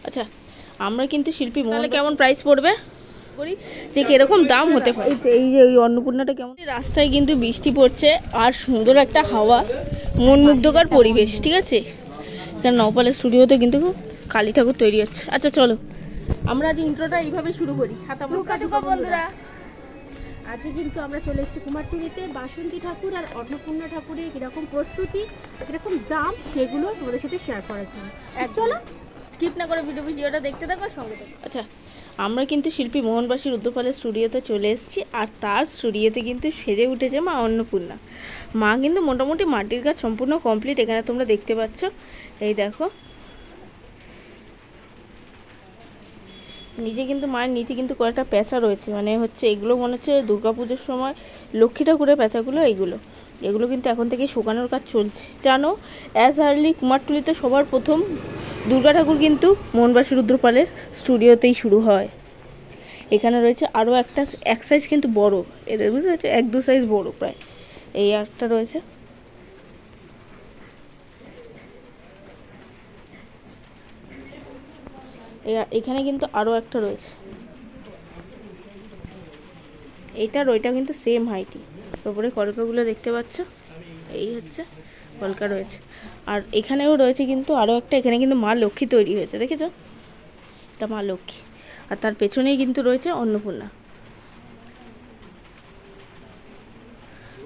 আচ্ছা আমরা কিন্তু শিল্পী তাহলে কেমন প্রাইস পড়বে করি যে কিরকম দাম হতে পারে। এই যে ওই অন্নপূর্ণাটা কেমন, রাস্তায় কিন্তু বৃষ্টি পড়ছে আর সুন্দর একটা হাওয়া, মন মুগ্ধকর পরিবেশ। ঠিক আছে, কারণ নওপালের স্টুডিওতে কিন্তু কালী ঠাকুর তৈরি হচ্ছে। আচ্ছা চলো আমরা আজ ইন্ট্রোটা এইভাবে শুরু করি। ছাতা ঢুকা বন্ধুরা, আজকে কিন্তু আমরা চলে এসেছি কুমারটুলিতে বাসন্তী ঠাকুর আর অন্নপূর্ণা ঠাকুরের কিরকম প্রস্তুতি, কিরকম দাম, সেগুলো তোমাদের সাথে শেয়ার করার জন্য। চলো স্কিপ না করে ভিডিওটা দেখতে থাকো, সঙ্গে থাকো। আচ্ছা আমরা কিন্তু শিল্পী মোহনবাসী রুদ্রপালের স্টুডিওতে চলে এসেছি, আর তার স্টুডিওতে কিন্তু সেজে উঠেছে মা অন্নপূর্ণা। মা কিন্তু মোটামুটি মাটির কাজ সম্পূর্ণ কমপ্লিট, এখানে তোমরা দেখতে পাচ্ছ। এই দেখো নিচে কিন্তু মায়ের নিচে কিন্তু কয়েকটা প্যাঁচা রয়েছে, মানে হচ্ছে এগুলো মনে হচ্ছে দুর্গাপুজোর সময় লক্ষ্মী ঠাকুরের প্যাঁচাগুলো, এগুলো কিন্তু এখন থেকে শুকানোর কাজ চলছে। জানো অ্যাজ আর্লি কুমারটুলিতে সবার প্রথম দুর্গা ঠাকুর কিন্তু মোহনবাসী রুদ্রপালের স্টুডিওতেই শুরু হয়। এখানে রয়েছে আরও একটা এক সাইজ কিন্তু বড়, এদের বুঝতে পারছো, 1-2 সাইজ বড় প্রায়। এই একটা রয়েছে, এখানে কিন্তু আরও একটা রয়েছে, এইটার ওইটা কিন্তু সেম হাইটই। ওপরে কলকাগুলো দেখতে পাচ্ছ, এই হচ্ছে কলকা রয়েছে। আর এখানেও রয়েছে কিন্তু আরও একটা, এখানে কিন্তু মা লক্ষ্মী তৈরি হয়েছে, দেখেছো, এটা মা লক্ষ্মী। আর তার পেছনেই কিন্তু রয়েছে অন্নপূর্ণা।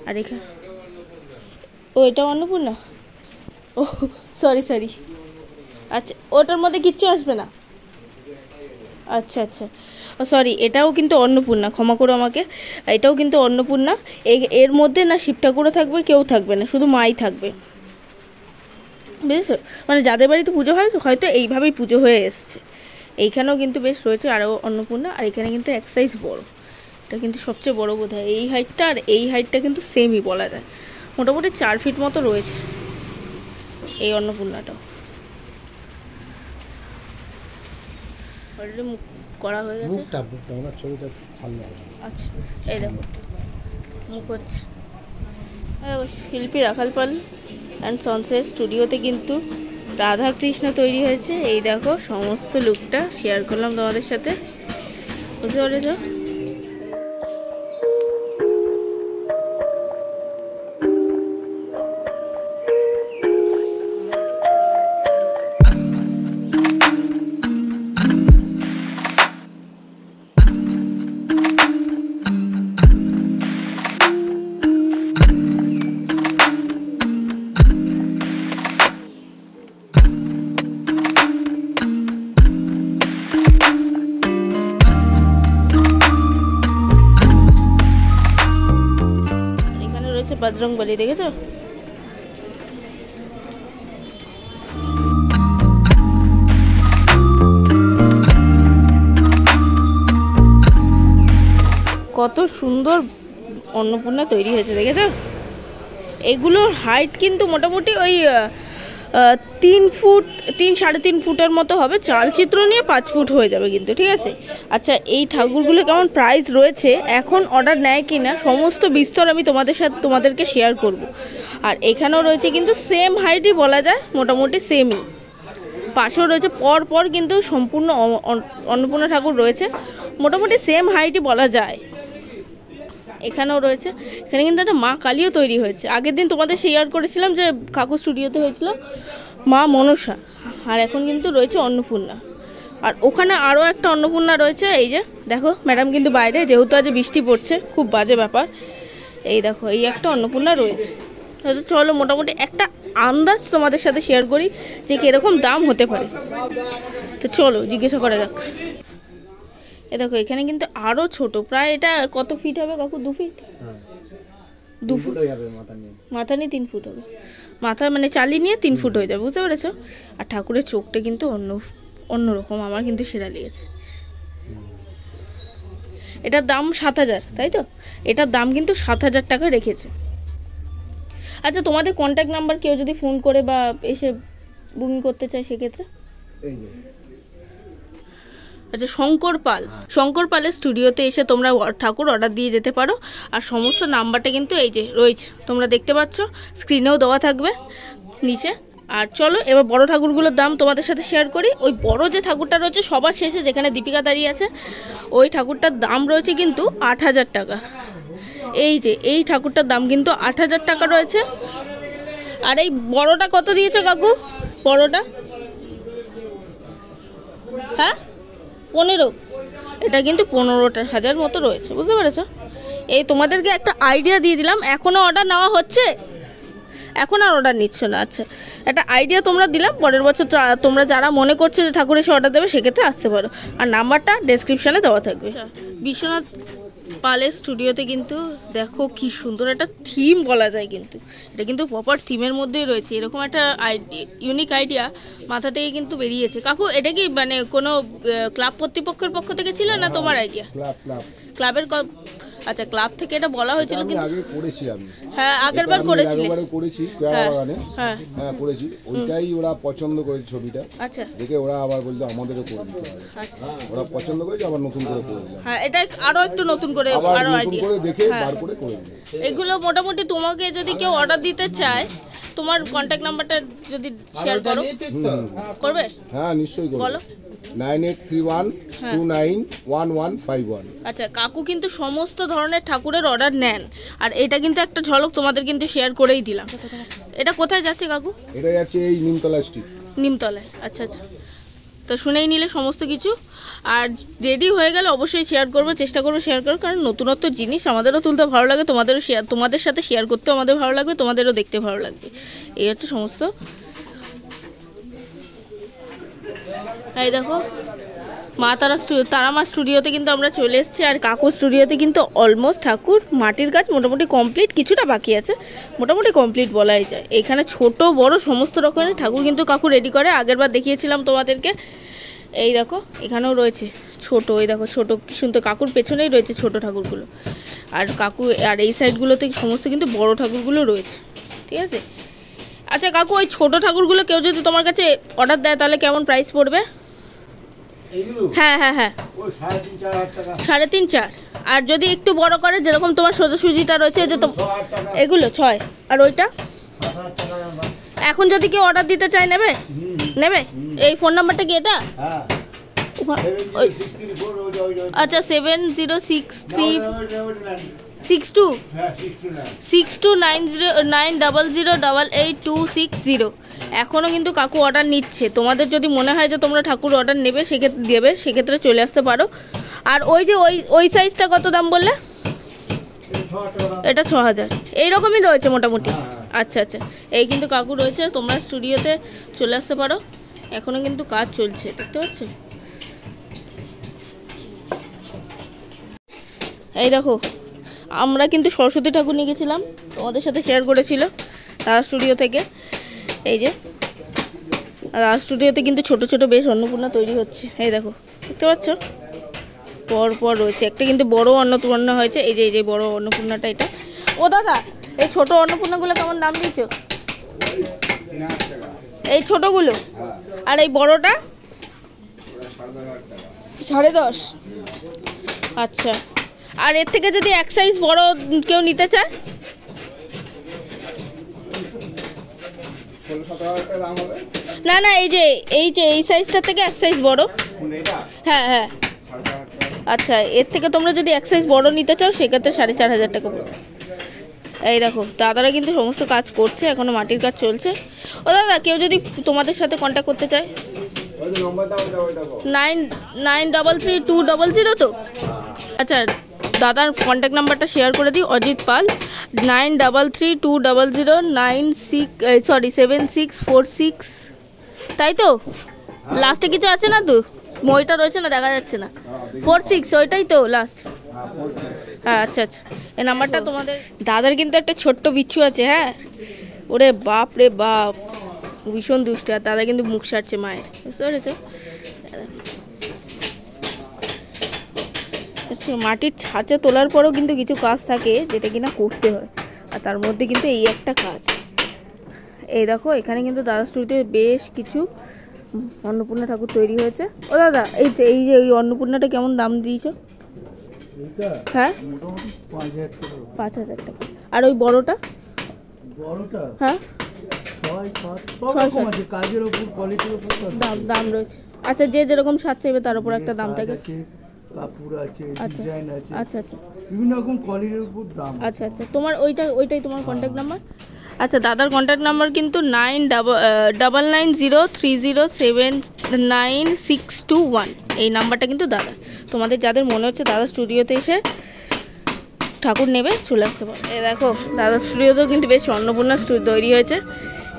আর এখানে এটা অন্নপূর্ণা, ও সরি। আচ্ছা ওটার মধ্যে কিচ্ছু আসবে না। আচ্ছা ও সরি, এটাও কিন্তু অন্নপূর্ণা, ক্ষমা করো আমাকে, এটাও কিন্তু অন্নপূর্ণা। এর মধ্যে না শিব ঠাকুরও থাকবে, কেউ থাকবে না, শুধু মাই থাকবে, বুঝেছো। মানে যাদের বাড়িতে পুজো হয় হয়তো এইভাবেই পুজো হয়ে এসছে। এইখানেও কিন্তু বেশ রয়েছে আরও অন্নপূর্ণা, আর এখানে কিন্তু এক সাইজ বড়, এটা কিন্তু সবচেয়ে বড় বোধ হয়। এই হাইটটা আর এই হাইটটা কিন্তু সেমই বলা যায়, মোটামুটি 4 ফিট মতো রয়েছে এই অন্নপূর্ণাটাও। অলরেডি মুখ করা হয়ে গেছে। আচ্ছা এই দেখো মুখ হচ্ছে। শিল্পী রাখাল পাল অ্যান্ড সন্সের স্টুডিওতে কিন্তু রাধা কৃষ্ণ তৈরি হয়েছে। এই দেখো সমস্ত লুকটা শেয়ার করলাম তোমাদের সাথে, বুঝতে পেরেছো। বজরংবলী দেখেছো, কত সুন্দর অন্নপূর্ণা তৈরি হয়েছে, দেখেছো। এগুলোর হাইট কিন্তু মোটামুটি ওই 3 ফুট 3-3.5 ফুটের মতো হবে, চালচিত্র নিয়ে 5 ফুট হয়ে যাবে কিন্তু, ঠিক আছে। আচ্ছা এই ঠাকুরগুলো কেমন প্রাইস রয়েছে, এখন অর্ডার নেয় কিনা, সমস্ত বিস্তর আমি তোমাদেরকে শেয়ার করব। আর এখানেও রয়েছে কিন্তু সেম হাইটই বলা যায়, মোটামুটি সেমই। পাশেও রয়েছে পর কিন্তু সম্পূর্ণ অন্নপূর্ণা ঠাকুর রয়েছে, মোটামুটি সেম হাইটই বলা যায়। এখানেও রয়েছে, এখানে কিন্তু একটা মা কালীও তৈরি হয়েছে। আগের দিন তোমাদের শেয়ার করেছিলাম যে কাকুর স্টুডিওতে হয়েছিল মা মনসা, আর এখন কিন্তু রয়েছে অন্নপূর্ণা। আর ওখানে আরও একটা অন্নপূর্ণা রয়েছে, এই যে দেখো ম্যাডাম কিন্তু বাইরে, যেহেতু আজ বৃষ্টি পড়ছে, খুব বাজে ব্যাপার। এই দেখো এই একটা অন্নপূর্ণা রয়েছে। হয়তো চলো মোটামুটি একটা আন্দাজ তোমাদের সাথে শেয়ার করি যে কিরকম দাম হতে পারে। তো চলো জিজ্ঞাসা করা যাক। এ দেখো এখানে কিন্তু আরো ছোট, প্রায় এটা কত ফিট হবে কাকু? 2 ফিট, 2 ফুট মাথা নিয়ে 3 ফুট হবে, মাথা মানে চালি নিয়ে 3 ফুট হয়ে যাবে, বুঝতে পেরেছো। আর ঠাকুরের চোখটা কিন্তু অন্যরকম, আমার কিন্তু সেরা লেগেছে। এটার দাম 7000, তাই তো? এটার দাম কিন্তু 7000 টাকা রেখেছে। আচ্ছা তোমাদের কন্ট্যাক্ট নাম্বার, কেউ যদি ফোন করে বা এসে বুকিং করতে চায় সেক্ষেত্রে? আচ্ছা শঙ্কর পালের স্টুডিওতে এসে তোমরা ঠাকুর অর্ডার দিয়ে যেতে পারো। আর সমস্ত নাম্বারটা কিন্তু এই যে রয়েছে, তোমরা দেখতে পাচ্ছ, স্ক্রিনেও দেওয়া থাকবে নিচে। আর চলো এবার বড় ঠাকুরগুলোর দাম তোমাদের সাথে শেয়ার করি। ওই বড় যে ঠাকুরটা রয়েছে সবার শেষে, যেখানে দীপিকা দাঁড়িয়ে আছে, ওই ঠাকুরটার দাম রয়েছে কিন্তু 8,000 টাকা। এই যে এই ঠাকুরটার দাম কিন্তু 8,000 টাকা রয়েছে। আর এই বড়টা কত দিয়েছে কাকু? বড়টা হ্যাঁ 15, এটা কিন্তু 15,000 মতো রয়েছে, বুঝতে পেরেছো? এই তোমাদেরকে একটা আইডিয়া দিয়ে দিলাম। এখনো অর্ডার নেওয়া হচ্ছে, এখন আর অর্ডার নিচ্ছ না। আচ্ছা, একটা আইডিয়া তোমরা দিলাম, পরের বছর তোমরা যারা মনে করছো যে ঠাকুর এসে অর্ডার দেবে সেক্ষেত্রে আসতে পারো। আর নাম্বারটা ডেসক্রিপশানে দেওয়া থাকবে। বিশ্বনাথ পালের স্টুডিওতে কিন্তু দেখো কি সুন্দর একটা থিম বলা যায়, কিন্তু এটা কিন্তু প্রপার থিমের মধ্যেই রয়েছে। এরকম একটা ইউনিক আইডিয়া মাথা থেকে কিন্তু বেরিয়েছে। কাকু এটা কি মানে কোনো ক্লাব কর্তৃপক্ষের পক্ষ থেকে ছিল না তোমার আইডিয়া? ক্লাবের আচ্ছা, ক্লাব থেকে এটা বলা হয়েছিল কিন্তু আগে করেছি আমি। হ্যাঁ, আগেরবার করেছি, করেছি পেয়ারা বাগানে। হ্যাঁ করেছি, ওইটাই ওরা পছন্দ করেছে ছবিটা। আচ্ছা, দেখে ওরা আবার বললো আমাদেরও করে দিতে হবে। আচ্ছা, ওরা পছন্দ করেছে, আবার নতুন করে করে দিলাম। হ্যাঁ, এটা আরো একটু নতুন করে আরো আইডিয়া করে দেখে বার করে করে দিলাম। এগুলো মোটামুটি তোমাকে যদি কেউ অর্ডার দিতে চায়, তোমার কন্টাক্ট নাম্বারটা যদি শেয়ার করো, করবে? হ্যাঁ নিশ্চয়ই করব। বলো। 9831291151। আচ্ছা, কাকু কিন্তু সমস্ত ধরনের ঠাকুরের অর্ডার নেন। আর এটা কিন্তু একটা ঝলক তোমাদের কিন্তু শেয়ার করেই দিলাম। এটা কোথায় যাচ্ছে কাকু? এটা যাচ্ছে এই নিমতলা স্ট্রিট। নিমতলায়, আচ্ছা আচ্ছা। তো শুনেই নিলে সমস্ত কিছু। আর রেডি হয়ে গেলে অবশ্যই শেয়ার করবো, চেষ্টা করবো শেয়ার করার, কারণ নতুনত্ব জিনিস আমাদেরও তুলতে ভালো লাগে, তোমাদের সাথে শেয়ার করতেও আমাদের ভালো লাগবে, তোমাদেরও দেখতে ভালো লাগবে। এই হচ্ছে সমস্ত। এই দেখো তারামা স্টুডিওতে কিন্তু আমরা চলে এসেছি। আর কাকুর স্টুডিওতে কিন্তু অলমোস্ট ঠাকুর মাটির কাজ মোটামুটি কমপ্লিট, কিছুটা বাকি আছে, মোটামুটি কমপ্লিট বলাই যায়। এখানে ছোট বড় সমস্ত রকমের ঠাকুর কিন্তু কাকু রেডি করে। আগেরবার দেখিয়েছিলাম তোমাদেরকে। এই দেখো এখানেও রয়েছে ছোট, এই দেখো ছোট কি সুন্দর, কাকুর পেছনেই রয়েছে ছোট ঠাকুরগুলো। আর কাকু আর এই সাইডগুলোতে সমস্ত কিন্তু বড় ঠাকুরগুলো রয়েছে, ঠিক আছে? আচ্ছা কাকু, ওই ছোট ঠাকুরগুলো কেউ যদি তোমার কাছে অর্ডার দেয় তাহলে কেমন প্রাইস পড়বে? হ্যাঁ হ্যাঁ হ্যাঁ, 3.5-4। আর যদি একটু বড় করে, যেরকম তোমার সোজাসুজিটা রয়েছে, যে এগুলো 6, আর ওইটা এখন যদি কেউ অর্ডার দিতে চায় নেবে? নেবে? এই ফোন নাম্বারটা কি এটা? আচ্ছা, 70626290008826 এখনো কিন্তু কাকু অর্ডার নিচ্ছে। তোমাদের যদি মনে হয় যে তোমরা ঠাকুর অর্ডার নেবে, সেক্ষেত্রে চলে আসতে পারো। আর ওই যে ওই সাইজটা কত দাম বললে? এটা 6000, এইরকমই রয়েছে মোটামুটি। আচ্ছা আচ্ছা, এই কিন্তু কাকু রয়েছে, তোমরা স্টুডিওতে চলে আসতে পারো। এখনো কিন্তু কাজ চলছে, দেখতে পাচ্ছ? এই দেখো আমরা কিন্তু সরস্বতী ঠাকুর নিয়ে গেছিলাম, তোমাদের সাথে শেয়ার করেছিল তারা স্টুডিও থেকে। এই যে আর স্টুডিওতে কিন্তু ছোট ছোট বেশ অন্নপূর্ণা তৈরি হচ্ছে। এই দেখো, দেখতে পাচ্ছ? পর রয়েছে একটা কিন্তু বড় অন্নপূর্ণা হয়েছে। এই যে বড় অন্নপূর্ণাটা এটা। ও দাদা, এই ছোট অন্নপূর্ণাগুলো কেমন দাম দিয়েছো? এই ছোটগুলো, আর এই বড়টা 10.5। আচ্ছা, আর এর থেকে যদি এক সাইজ বড় কেউ নিতে চায়? না না, এই সাইজটা থেকে এক সাইজ বড়। হ্যাঁ হ্যাঁ, আচ্ছা, এর থেকে তোমরা যদি এক সাইজ বড় নিতে চাও সেক্ষেত্রে 4,500 টাকা পড়বে। এই দেখো দাদারা কিন্তু সমস্ত কাজ করছে, এখনো মাটির কাজ চলছে। ও দাদা, কেউ যদি তোমাদের সাথে কন্ট্যাক্ট করতে চায়? 99332000 তো? আচ্ছা, দাদার কন্ট্যাক্ট নাম্বারটা শেয়ার করে দিই, অজিত পাল, 9332007646, তাই তো? লাস্টে কিছু আছে না তো? মইটা রয়েছে না, দেখা যাচ্ছে না। 46, ওইটাই তো লাস্ট? হ্যাঁ আচ্ছা আচ্ছা, এই নাম্বারটা তোমাদের। দাদার কিন্তু একটা ছোট্ট বিচ্ছু আছে। হ্যাঁ, ওরে বাপ রে বাপ, ভীষণ দুষ্ট। আর দাদা কিন্তু মুখ সারছে মায়ের, বুঝতে পেরেছো? মাটির ছাঁচে তোলার পরেও কিন্তু কিছু কাজ থাকে যেটা কিনা করতে হয়, আর তার মধ্যে কিন্তু এই একটা কাজ। এই দেখো এখানে কিন্তু দাদা স্টুডিওতে বেশ কিছু অন্নপূর্ণা ঠাকুর তৈরি হয়েছে। ও দাদা, এই যে ওই অন্নপূর্ণাটা কেমন দাম দিয়েছো? হ্যাঁ, 5,000 টাকা। আর ওই বড়টা? হ্যাঁ, কাজের উপর কোয়ালিটির উপর দাম রয়েছে। আচ্ছা, যে যেরকম সাজ চাইবে তার উপর একটা দাম থাকে। কাপড় আছে, ডিজাইন আছে, আচ্ছা আচ্ছা, বিভিন্ন রকম কোয়ালিটির উপর দাম। আচ্ছা আচ্ছা, তোমার ওইটাই তোমার কন্ট্যাক্ট নাম্বার? আচ্ছা, দাদার কন্ট্যাক্ট নাম্বার কিন্তু 9903079621, এই নাম্বারটা কিন্তু দাদা। তোমাদের যাদের মনে হচ্ছে দাদা স্টুডিওতে এসে ঠাকুর নেবে, চলে আসতে পারো। এই দেখো দাদার স্টুডিওতেও কিন্তু বেশ অন্নপূর্ণা তৈরি হয়েছে,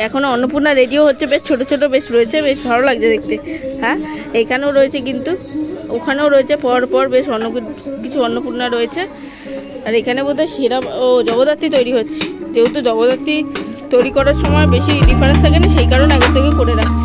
এখনও অন্নপূর্ণা রেডিও হচ্ছে, বেশ ছোটো ছোটো বেশ রয়েছে, বেশ ভালো লাগছে দেখতে। হ্যাঁ, এখানেও রয়েছে কিন্তু, ওখানেও রয়েছে পর পর বেশ কিছু অন্নপূর্ণা রয়েছে। আর এখানে বোধহয় জগদ্ধাত্রী তৈরি হচ্ছে, যেহেতু জগদ্ধাত্রী তৈরি করার সময় বেশি ডিফারেন্স থাকে না, সেই কারণে আগে থেকে করে রাখছে।